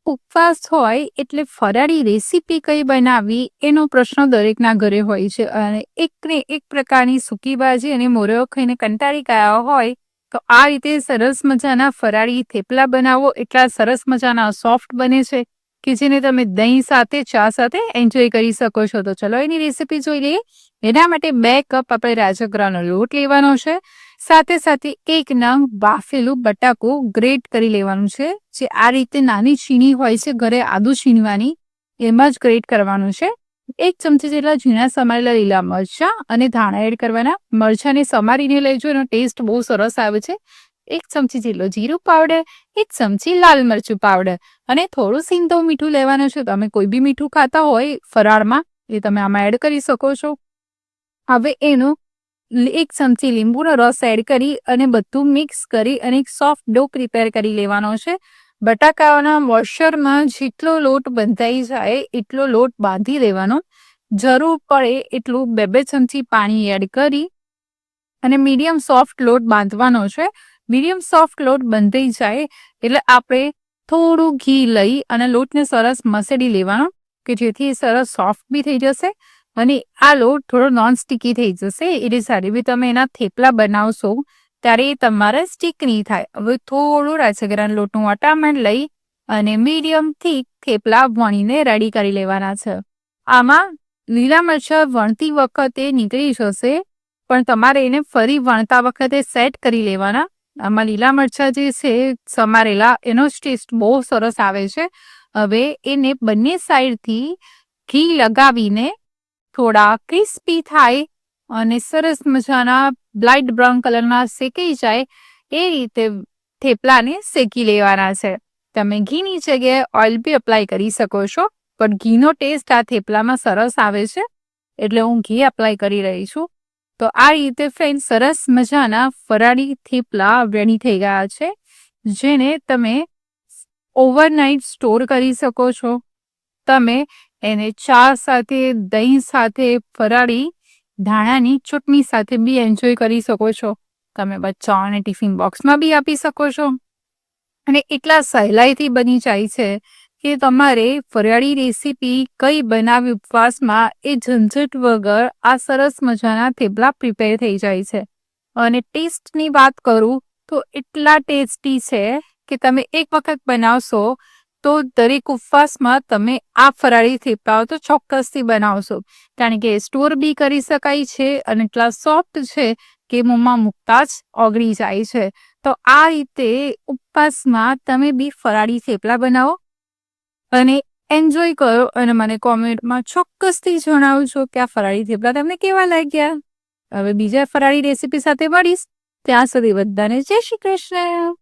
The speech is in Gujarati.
ઉપવાસ હોય એટલે ફરાળી રેસીપી કઈ બનાવવી એનો પ્રશ્ન દરેકના ઘરે હોય છે અને એકને એક પ્રકારની સૂકી ભાજી અને મોરયો ખાઈને કંટાળી ગયા હોય તો આ રીતે સરસ મજાના ફરાળી થેપલા બનાવો એટલા સરસ મજાના સોફ્ટ બને છે કે જેને તમે દહીં સાથે ચા સાથે એન્જોય કરી શકો છો. તો ચલો એની રેસીપી જોઈ લઈએ. એના માટે 2 કપ આપણે રાજગરાનો લોટ લેવાનો છે. સાથે સાથે 1 નંગ બાફેલું બટાકું ગ્રેટ કરી લેવાનું છે. જે આ રીતે નાની છીણી હોય છે ઘરે આદુ છીણવાની એમાં જ ગ્રેટ કરવાનું છે. 1 ચમચી જેટલા ઝીણા સમારેલા લીલા મરચાં અને ધાણા એડ કરવાના. મરચાંને સમારીને લેજો, એનો ટેસ્ટ બહુ સરસ આવે છે. 1 ચમચી જેટલો જીરું પાવડર, 1 ચમચી લાલ મરચું પાવડર અને થોડું સિંધવ મીઠું લેવાનું છે. તમે કોઈ બી મીઠું ખાતા હોય ફરાળમાં એ તમે આમાં એડ કરી શકો છો. હવે એનું 1 ચમચી લીંબુનો રસ એડ કરી અને બધું મિક્સ કરી અને એક સોફ્ટ ડો પ્રિપેર કરી લેવાનો છે. બટાકાના વોશરમાં જેટલો લોટ બંધાઈ જાય એટલો લોટ બાંધી લેવાનો. જરૂર પડે એટલું 2-2 ચમચી પાણી એડ કરી અને મીડિયમ સોફ્ટ લોટ બાંધવાનો છે. મીડિયમ સોફ્ટ લોટ બંધાઈ જાય એટલે આપણે થોડું ઘી લઈ અને લોટને સરસ મસળી લેવાનો કે જેથી સરસ સોફ્ટ બી થઈ જશે અને આ લોટ થોડો નોન સ્ટિકી થઈ જશે. એટલે સારી બી તમે એના થેપલા બનાવશો ત્યારે તમારે સ્ટીક નહીં થાય. હવે થોડું રાજગરાના લોટનું વટામણ લઈ અને મીડિયમથી થેપલા વણીને રેડી કરી લેવાના છે. આમાં લીલા મરચાં વણતી વખતે નીકળી જશે પણ તમારે એને ફરી વણતા વખતે સેટ કરી લેવાના. આમાં લીલા મરચાં જે છે સમારેલા એનો જ ટેસ્ટ બહુ સરસ આવે છે. હવે એને બંને સાઈડથી ઘી લગાવીને થોડા ક્રિસ્પી થાય અને સરસ મજાના લાઇટ બ્રાઉન કલરના શેકાઈ જાય એ રીતે થેપલાને શેકી લેવાના છે. તમે ઘીની જગ્યાએ ઓઇલ બી અપ્લાય કરી શકો છો પણ ઘીનો ટેસ્ટ આ થેપલામાં સરસ આવે છે એટલે હું ઘી અપ્લાય કરી રહી છું. તો આ રીતે ફ્રેન્ડ સરસ મજાના ફરાળી થેપલા રેડી થઈ ગયા છે જેને તમે ઓવરનાઇટ સ્ટોર કરી શકો છો. તમે એને ચા સાથે, દહીં સાથે, ફરાળી ધાણાની ચટણી સાથે બી એન્જોય કરી શકો છો. તમે બચ્ચાઓને ટિફિન બોક્સમાં બી આપી શકો છો અને એટલા સહેલાઈથી બની જાય છે કે તમારે ફરાળી રેસીપી કઈ બનાવી ઉપવાસમાં એ ઝંઝટ વગર આ સરસ મજાના થેપલા પ્રિપેર થઈ જાય છે. અને ટેસ્ટની વાત કરું તો એટલા ટેસ્ટી છે કે તમે એક વખત બનાવશો તો દરેક ઉપવાસમાં તમે આ ફરાળી થેપલાઓ તો ચોક્કસથી બનાવશો કારણ કે સ્ટોર બી કરી શકાય છે અને એટલા સોફ્ટ છે કે મોંમાં મૂકતા જ ઓગળી જાય છે. તો આ રીતે ઉપવાસમાં તમે બી ફરાળી થેપલા બનાવો અને એન્જોય કરો અને મને કોમેન્ટમાં ચોક્કસથી જણાવજો કે આ ફરાળી થેપલા તમને કેવા લાગ્યા. હવે બીજા ફરાળી રેસીપી સાથે મળીશ. ત્યાં સુધી બધાને જય શ્રી કૃષ્ણ.